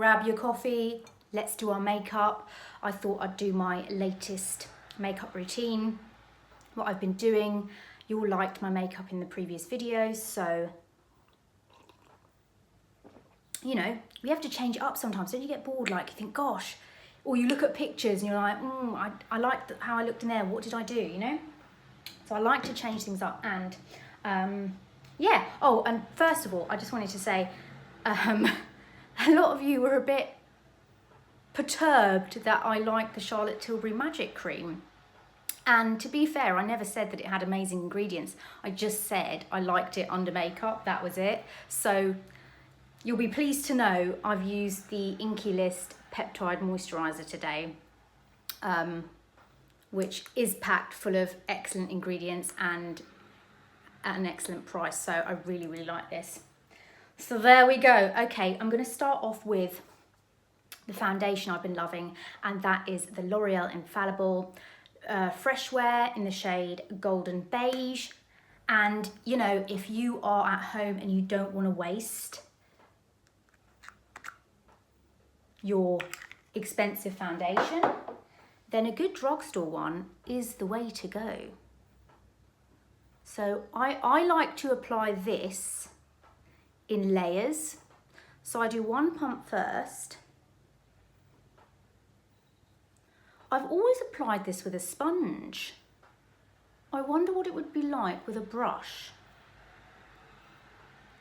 grab your coffee, let's do our makeup. I thought I'd do my latest makeup routine, what I've been doing. You all liked my makeup in the previous videos, so, you know, we have to change it up sometimes. Don't you get bored, like you think, gosh, or you look at pictures and you're like, I liked how I looked in there, what did I do, you know? So I like to change things up. And yeah, oh, and first of all, I just wanted to say, a lot of you were a bit perturbed that I like the Charlotte Tilbury Magic Cream. And to be fair, I never said that it had amazing ingredients. I just said I liked it under makeup, that was it. So you'll be pleased to know I've used the Inkey List Peptide Moisturiser today, which is packed full of excellent ingredients and at an excellent price. So I really, really like this. So there we go. Okay, I'm gonna start off with the foundation I've been loving, and that is the L'Oreal Infallible Freshwear in the shade Golden Beige. And you know, if you are at home and you don't want to waste your expensive foundation, then a good drugstore one is the way to go. So I like to apply this in layers. So I do one pump first. I've always applied this with a sponge. I wonder what it would be like with a brush.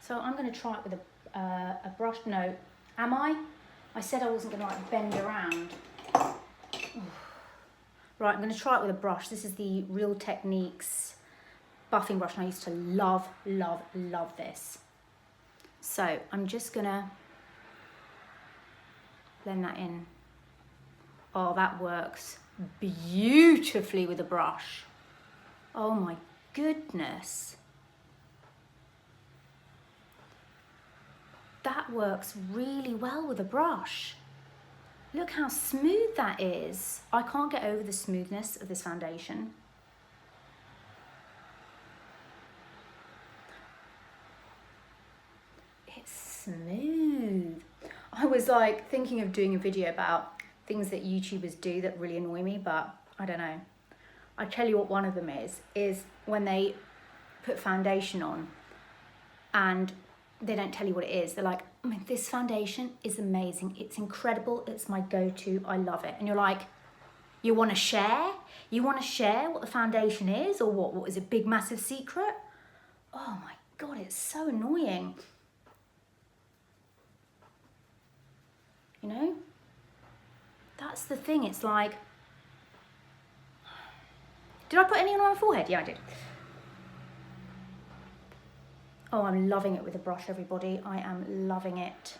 So I'm going to try it with a brush. No, am I? I said I wasn't going to like bend around. Right, I'm going to try it with a brush. This is the Real Techniques buffing brush, and I used to love, love, love this. So I'm just going to blend that in. Oh, that works beautifully with a brush. Oh my goodness. That works really well with a brush. Look how smooth that is. I can't get over the smoothness of this foundation. It's smooth. I was like thinking of doing a video about things that YouTubers do that really annoy me, but I don't know. I tell you what one of them is when they put foundation on and they don't tell you what it is. They're like, I mean, this foundation is amazing. It's incredible. It's my go-to. I love it. And you're like, you want to share? You want to share what the foundation is, or what? What is it? Big, massive secret? Oh my God, it's so annoying. You know? That's the thing. It's like, did I put any on my forehead? Yeah, I did. Oh, I'm loving it with a brush, everybody. I am loving it.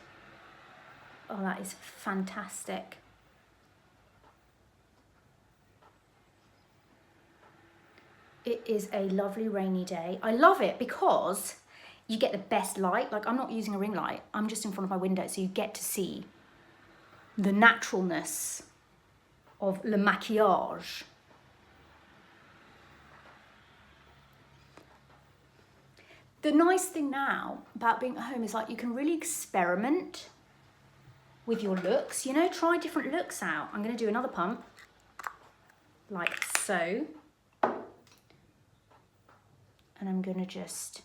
Oh, that is fantastic. It is a lovely rainy day. I love it because you get the best light. Like, I'm not using a ring light. I'm just in front of my window, so you get to see the naturalness of le maquillage. The nice thing now about being at home is like you can really experiment with your looks, you know, try different looks out. I'm going to do another pump like so. And I'm going to just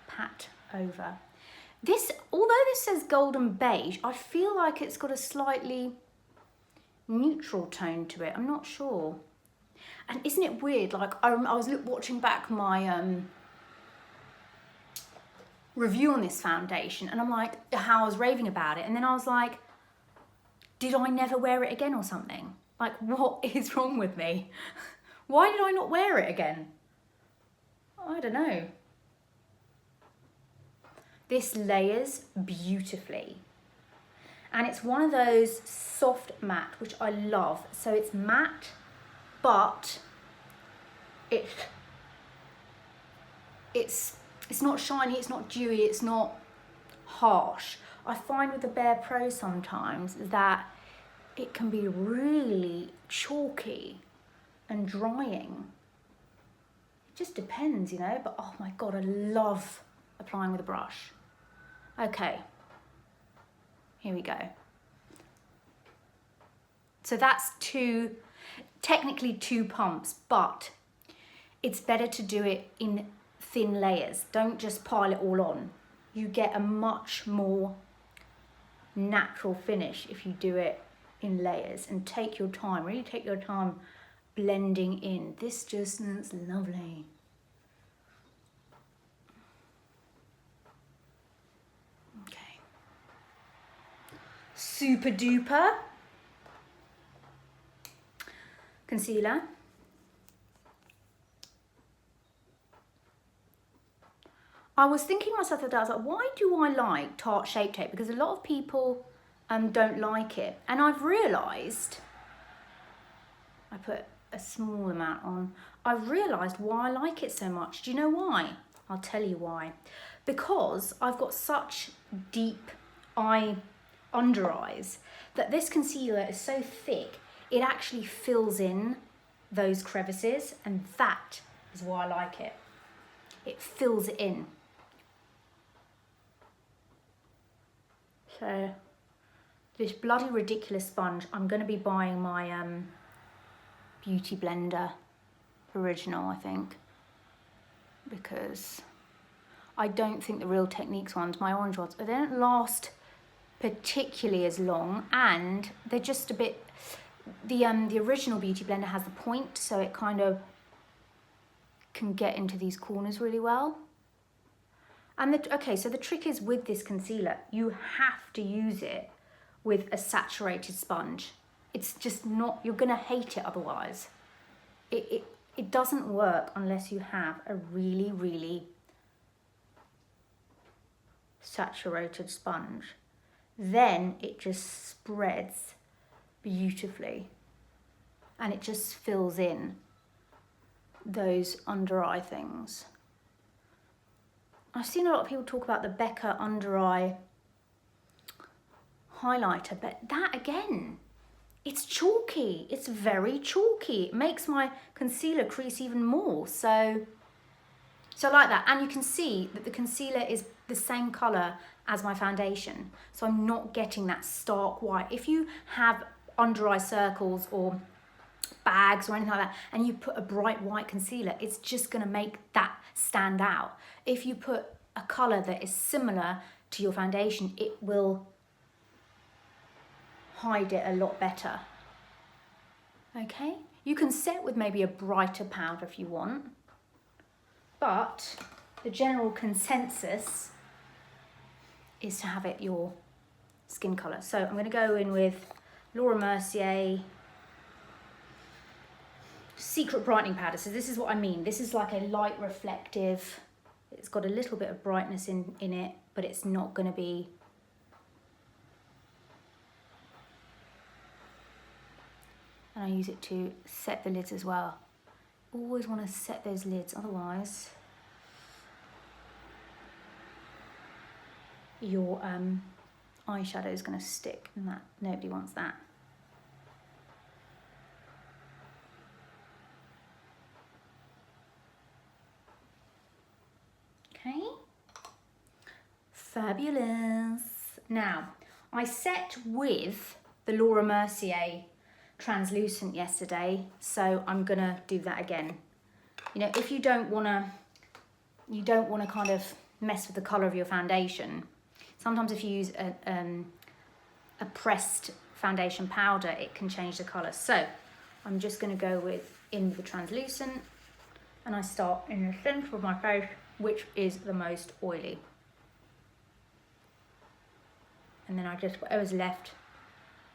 pat over. This, although this says Golden Beige, I feel like it's got a slightly neutral tone to it. I'm not sure. And isn't it weird? Like I was watching back my review on this foundation, and I'm like, how I was raving about it, and then I was like, did I never wear it again or something? Like, what is wrong with me? Why did I not wear it again? I don't know. This layers beautifully. And it's one of those soft matte, which I love. So it's matte, but it's not shiny, it's not dewy, it's not harsh. I find with the Bare Pro sometimes that it can be really chalky and drying. It just depends, you know, but oh my God, I love applying with a brush. Okay, here we go. So that's technically two pumps, but it's better to do it in thin layers. Don't just pile it all on. You get a much more natural finish if you do it in layers, and take your time, really take your time blending in. This just looks lovely. Okay. Super duper concealer. I was thinking to myself the other day, I was like, why do I like Tarte Shape Tape? Because a lot of people don't like it. And I've realised, I put a small amount on, I've realised why I like it so much. Do you know why? I'll tell you why. Because I've got such deep under eyes that this concealer is so thick, it actually fills in those crevices, and that is why I like it. It fills it in. So this bloody ridiculous sponge, I'm going to be buying my Beauty Blender original, I think, because I don't think the Real Techniques ones, my orange ones, they don't last particularly as long, and they're just a bit, the original Beauty Blender has the point, so it kind of can get into these corners really well. And okay, so the trick is with this concealer, you have to use it with a saturated sponge. It's just not, you're gonna hate it otherwise. It doesn't work unless you have a really, really saturated sponge. Then it just spreads beautifully and it just fills in those under eye things. I've seen a lot of people talk about the Becca under eye highlighter, but that again, it's chalky. It's very chalky. It makes my concealer crease even more. So I like that. And you can see that the concealer is the same color as my foundation. So I'm not getting that stark white. If you have under eye circles or bags or anything like that, and you put a bright white concealer, it's just gonna make that stand out. If you put a color that is similar to your foundation, it will hide it a lot better. Okay, you can set with maybe a brighter powder if you want, but the general consensus is to have it your skin color. So I'm going to go in with Laura Mercier Secret Brightening Powder. So this is what I mean. This is like a light reflective. It's got a little bit of brightness in it, but it's not going to be and I use it to set the lids as well. Always want to set those lids, otherwise your eyeshadow is going to stick, and that nobody wants that. Okay, fabulous. Now, I set with the Laura Mercier translucent yesterday, so I'm gonna do that again. You know, if you don't wanna kind of mess with the color of your foundation, sometimes if you use a pressed foundation powder, it can change the color. So I'm just gonna go in the translucent, and I start in the center of my face, which is the most oily, and then I just, whatever's left,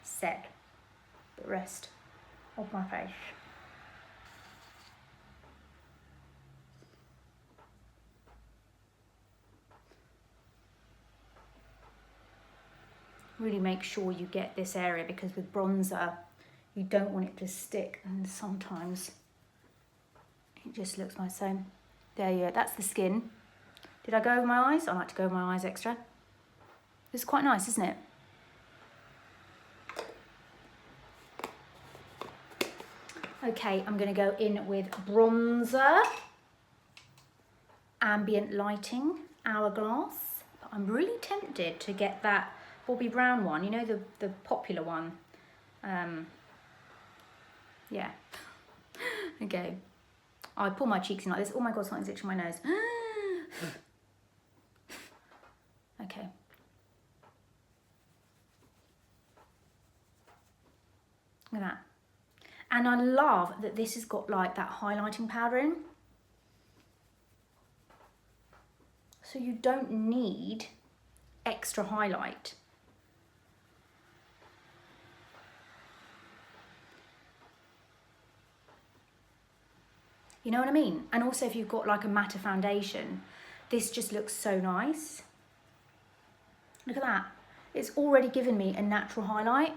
set the rest of my face. Really make sure you get this area, because with bronzer you don't want it to stick, and sometimes it just looks like so. There you go, that's the skin. Did I go over my eyes? I like to go over my eyes extra. This is quite nice, isn't it? Okay, I'm going to go in with bronzer, Ambient Lighting, Hourglass. But I'm really tempted to get that Bobbi Brown one, you know, the popular one. Yeah. Okay. I pull my cheeks in like this. Oh my God, something's itching my nose. Okay. Look at that. And I love that this has got like that highlighting powder in. So you don't need extra highlight. You know what I mean? And also if you've got like a matte foundation, this just looks so nice. Look at that. It's already given me a natural highlight.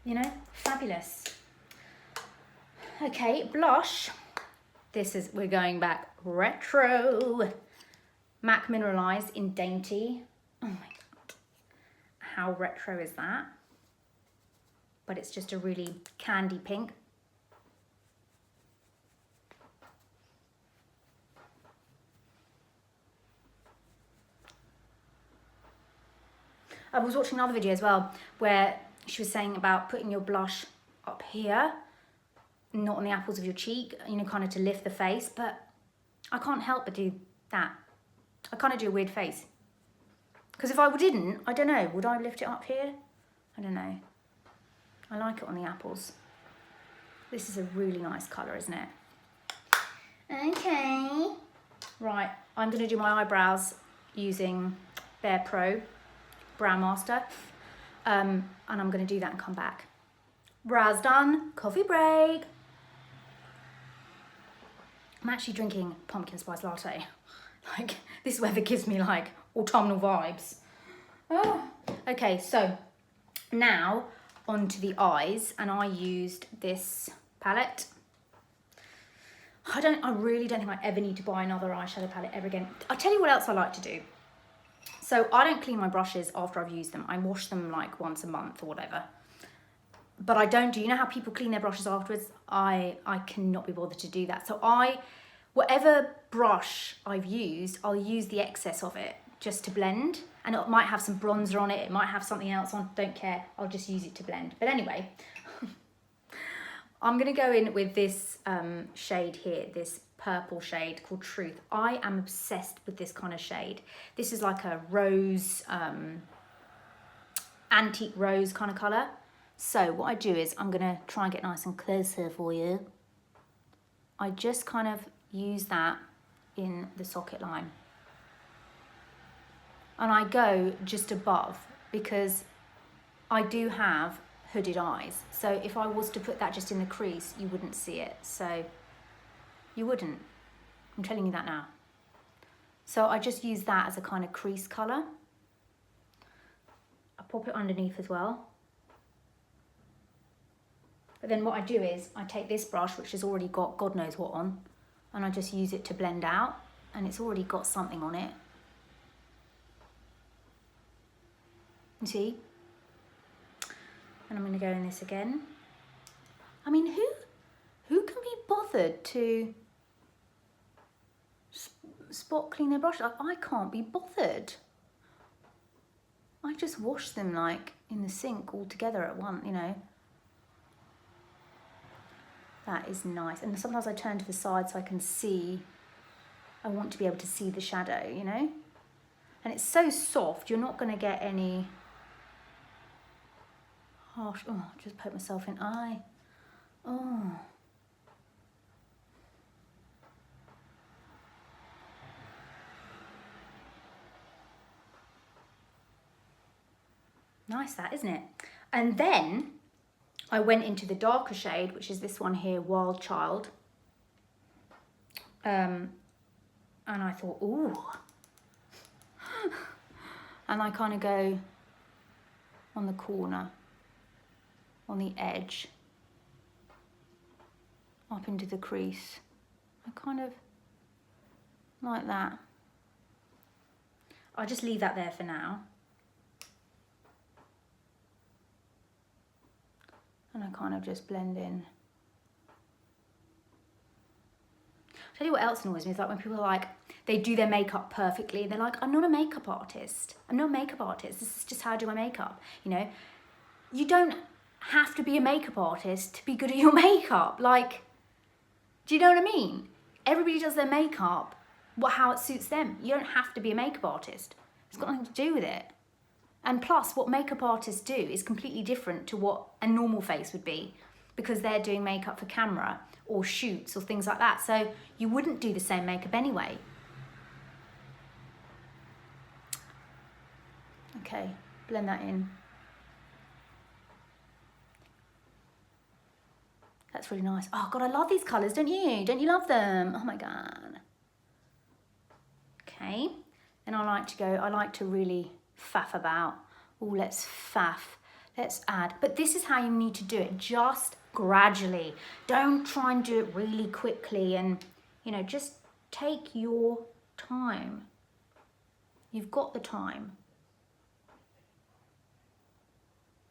You know, fabulous. Okay, blush. This is, we're going back retro. MAC Mineralize in Dainty. Oh my God. How retro is that? But it's just a really candy pink. I was watching another video as well where she was saying about putting your blush up here, not on the apples of your cheek, you know, kind of to lift the face, but I can't help but do that. I kind of do a weird face. Because if I didn't, I don't know, would I lift it up here? I don't know. I like it on the apples. This is a really nice colour, isn't it? Okay. Right, I'm going to do my eyebrows using Bare Pro Brow Master. And I'm going to do that and come back. Brows done, coffee break. I'm actually drinking pumpkin spice latte. Like, this weather gives me like autumnal vibes. Oh. Okay, so now onto the eyes, and I used this palette. I really don't think I ever need to buy another eyeshadow palette ever again. I'll tell you what else I like to do. So I don't clean my brushes after I've used them. I wash them like once a month or whatever. But I don't do, you know how people clean their brushes afterwards? I cannot be bothered to do that. So whatever brush I've used, I'll use the excess of it just to blend. And it might have some bronzer on it, it might have something else on, don't care. I'll just use it to blend. But anyway, I'm gonna go in with this shade here, this purple shade called Truth. I am obsessed with this kind of shade. This is like a rose, antique rose kind of colour. So what I do is I'm gonna try and get nice and close here for you. I just kind of use that in the socket line. And I go just above because I do have hooded eyes. So if I was to put that just in the crease, you wouldn't see it. So you wouldn't. I'm telling you that now. So I just use that as a kind of crease colour. I pop it underneath as well. But then what I do is I take this brush, which has already got God knows what on, and I just use it to blend out, and it's already got something on it. You see? And I'm going to go in this again. I mean, who can be bothered to spot clean their brush? Like, I can't be bothered. I just wash them like in the sink all together at once, you know. That is nice. And sometimes I turn to the side so I can see. I want to be able to see the shadow, you know. And it's so soft, you're not going to get any harsh. Oh, just poke myself in eye. Oh. Nice that, isn't it? And then I went into the darker shade, which is this one here, Wild Child. And I thought, ooh. And I kind of go on the corner, on the edge, up into the crease. I kind of like that. I'll just leave that there for now. And I kind of just blend in. Tell you what else annoys me is like when people are like, they do their makeup perfectly. They're like, I'm not a makeup artist. I'm not a makeup artist. This is just how I do my makeup. You know, you don't have to be a makeup artist to be good at your makeup. Like, do you know what I mean? Everybody does their makeup how it suits them. You don't have to be a makeup artist. It's got nothing to do with it. And plus, what makeup artists do is completely different to what a normal face would be, because they're doing makeup for camera or shoots or things like that. So you wouldn't do the same makeup anyway. Okay, blend that in. That's really nice. Oh God, I love these colours, don't you? Don't you love them? Oh my God. Okay, then I like to really faff about. Oh, let's faff. Let's add. But this is how you need to do it, just gradually. Don't try and do it really quickly, and, you know, just take your time. You've got the time.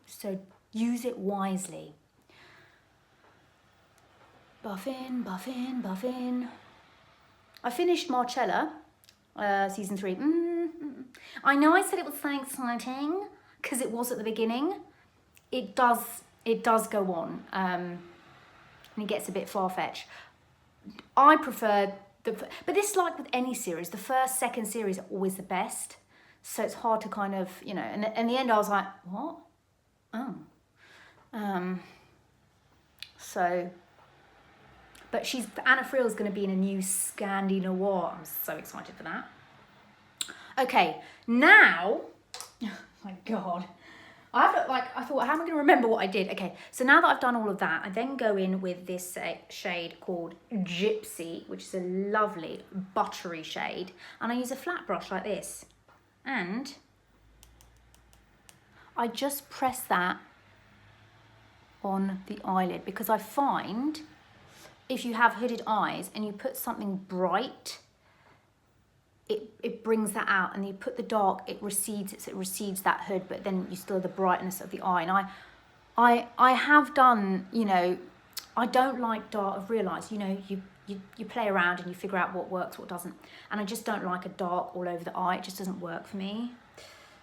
So use it wisely. Buff in, buff in, buff in. I finished Marcella, season 3. I know I said it was so exciting because it was at the beginning. It does go on, and it gets a bit far-fetched. I prefer but this is like with any series. The first, second series are always the best. So it's hard to kind of, you know, and in the end I was like, what? Oh. So, but Anna Friel's going to be in a new Scandi Noir. I'm so excited for that. Okay, now, oh my God. I thought, how am I going to remember what I did? Okay, so now that I've done all of that, I then go in with this shade called Gypsy, which is a lovely buttery shade. And I use a flat brush like this. And I just press that on the eyelid, because I find if you have hooded eyes and you put something bright, it brings that out, and you put the dark, it recedes that hood, but then you still have the brightness of the eye. And I have done, you know, I don't like dark. I've realised, you know, you play around and you figure out what works, what doesn't, and I just don't like a dark all over the eye. It just doesn't work for me.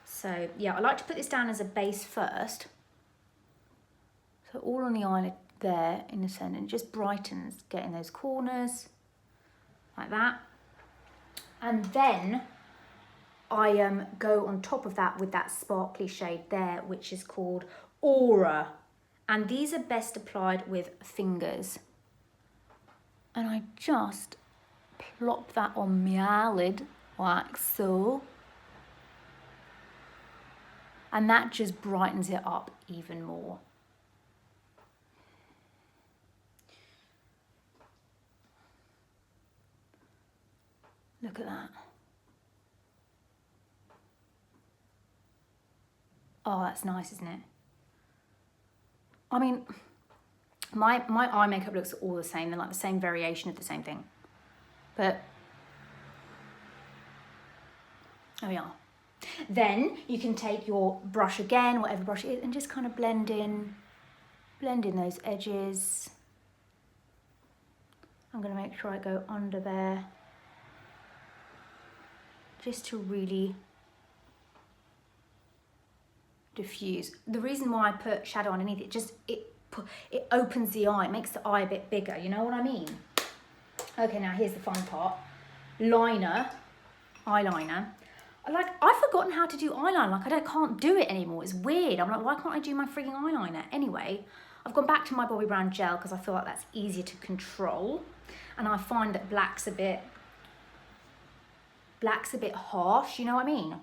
So yeah, I like to put this down as a base first. So all on the eyelid there in the centre, and it just brightens, getting those corners like that. And then I go on top of that with that sparkly shade there, which is called Aura. And these are best applied with fingers. And I just plop that on my eyelid like so. And that just brightens it up even more. Look at that. Oh, that's nice, isn't it? I mean, my eye makeup looks all the same. They're like the same variation of the same thing. But, there we are. Then you can take your brush again, whatever brush it is, and just kind of blend in those edges. I'm going to make sure I go under there, just to really diffuse. The reason why I put shadow underneath it, just it opens the eye, it makes the eye a bit bigger, you know what I mean? Okay, now here's the fun part. Eyeliner. I've forgotten how to do eyeliner. Like, I can't do it anymore. It's weird. I'm like, why can't I do my frigging eyeliner? Anyway, I've gone back to my Bobbi Brown gel because I feel like that's easier to control. And I find that black's a bit harsh, you know what I mean?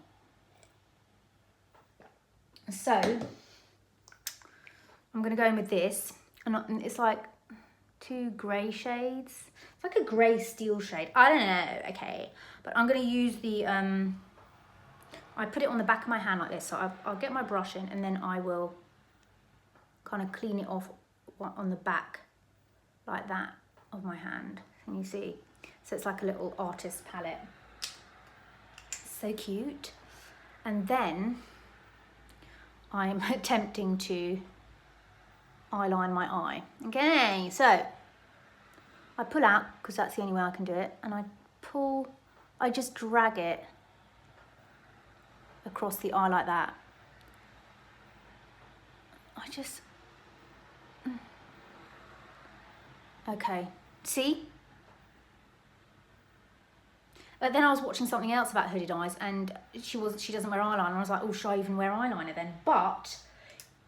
So I'm gonna go in with this, and it's like 2 grey shades. It's like a grey steel shade. I don't know, okay. But I'm gonna use the, I put it on the back of my hand like this. So I'll get my brush in, and then I will kind of clean it off on the back like that of my hand. Can you see? So it's like a little artist palette. So cute. And then I'm attempting to eyeline my eye. Okay, so I pull out, because that's the only way I can do it, and I just drag it across the eye like that. Okay, see? But then I was watching something else about hooded eyes, and she doesn't wear eyeliner. I was like, oh, should I even wear eyeliner then? But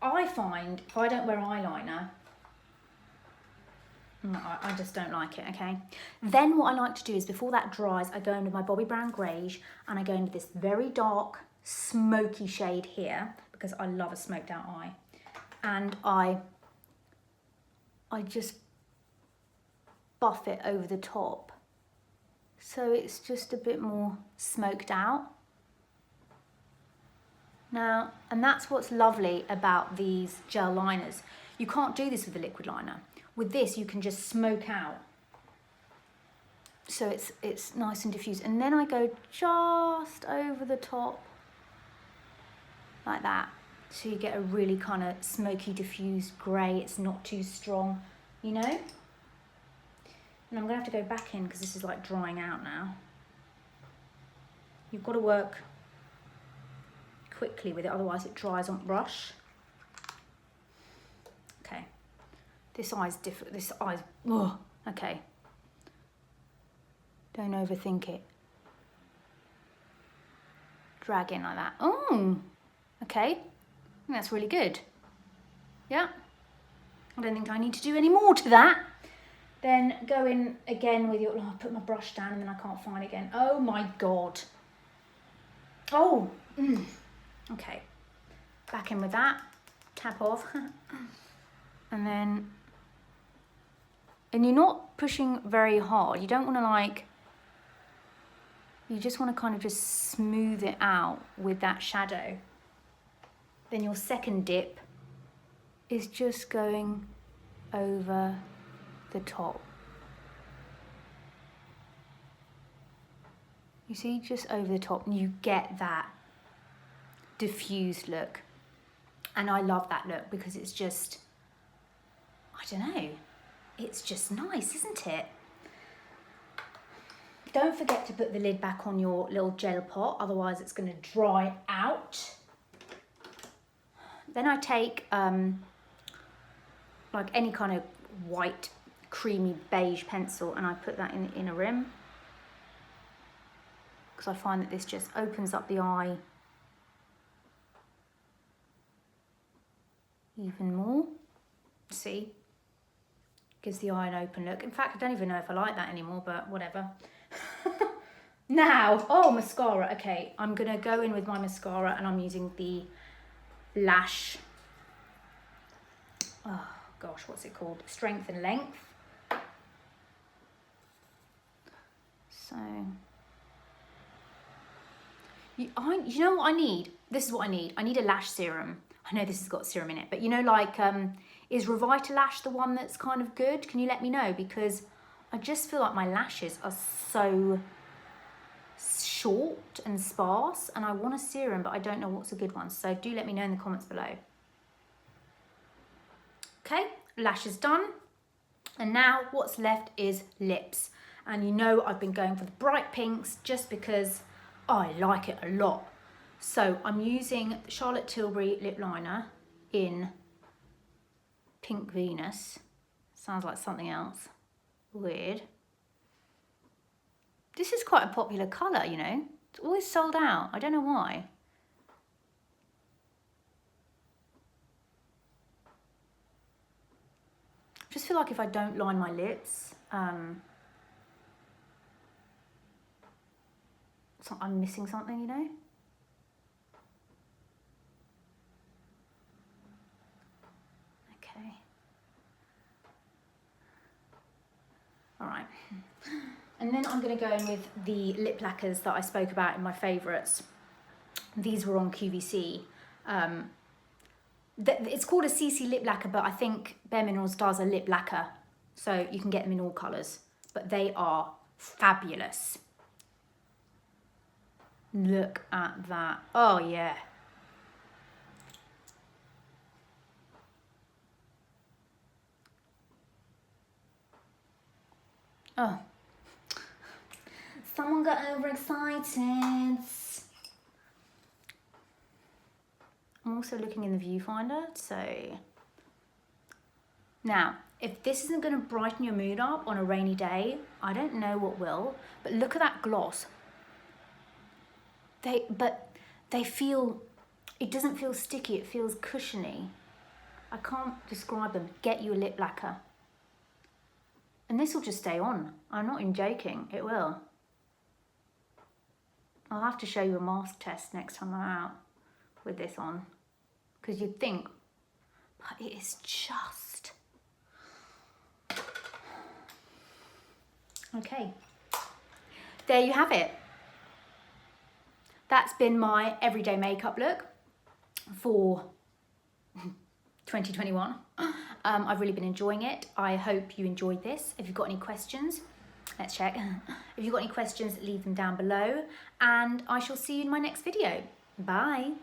I find if I don't wear eyeliner, I just don't like it, okay? Then what I like to do is before that dries, I go in with my Bobbi Brown Greige, and I go into this very dark, smoky shade here, because I love a smoked out eye. And I just buff it over the top. So it's just a bit more smoked out. Now, and that's what's lovely about these gel liners. You can't do this with a liquid liner. With this, you can just smoke out. So it's nice and diffused. And then I go just over the top, like that. So you get a really kind of smoky, diffused grey. It's not too strong, you know? And I'm gonna have to go back in because this is like drying out now. You've got to work quickly with it, otherwise it dries on brush. Okay, this eye's different. This eye's, oh, okay. Don't overthink it. Drag in like that. Oh, okay. I think that's really good. Yeah. I don't think I need to do any more to that. Then go in again with your, oh, put my brush down and then I can't find it again. Oh my God. Oh, okay. Back in with that, tap off. And then, and you're not pushing very hard. You don't want to like, you just want to kind of just smooth it out with that shadow. Then your second dip is just going over the top. You see, just over the top, and you get that diffused look. And I love that look because it's just, I don't know, it's just nice, isn't it? Don't forget to put the lid back on your little gel pot, otherwise it's going to dry out. Then I take like any kind of white creamy beige pencil and I put that in the inner rim because I find that this just opens up the eye even more. See, gives the eye an open look. In fact, I don't even know if I like that anymore, but whatever. Now, oh, mascara. Okay, I'm gonna go in with my mascara and I'm using the Lash, oh gosh, what's it called? Strength and Length. So, you know what I need? This is what I need. I need a lash serum. I know this has got serum in it, but you know, like, is Revitalash the one that's kind of good? Can you let me know? Because I just feel like my lashes are so short and sparse and I want a serum, but I don't know what's a good one. So do let me know in the comments below. Okay, lashes done. And now what's left is lips. And you know I've been going for the bright pinks just because I like it a lot. So I'm using Charlotte Tilbury lip liner in Pink Venus. Sounds like something else. Weird. This is quite a popular colour, you know. It's always sold out. I don't know why. I just feel like if I don't line my lips, so I'm missing something, you know. Okay. All right. And then I'm going to go in with the lip lacquers that I spoke about in my favourites. These were on QVC. It's called a CC Lip Lacquure, but I think bareMinerals does a lip lacquer. So you can get them in all colours. But they are fabulous. Look at that. Oh, yeah. Oh, someone got overexcited. I'm also looking in the viewfinder, so. Now, if this isn't gonna brighten your mood up on a rainy day, I don't know what will, but look at that gloss. They feel, it doesn't feel sticky, it feels cushiony. I can't describe them. Get you a lip lacquer. And this will just stay on. I'm not even joking, it will. I'll have to show you a mask test next time I'm out with this on. Because you'd think, but it is just. Okay, there you have it. That's been my everyday makeup look for 2021. I've really been enjoying it. I hope you enjoyed this. If you've got any questions, let's check. If you've got any questions, leave them down below, and I shall see you in my next video. Bye.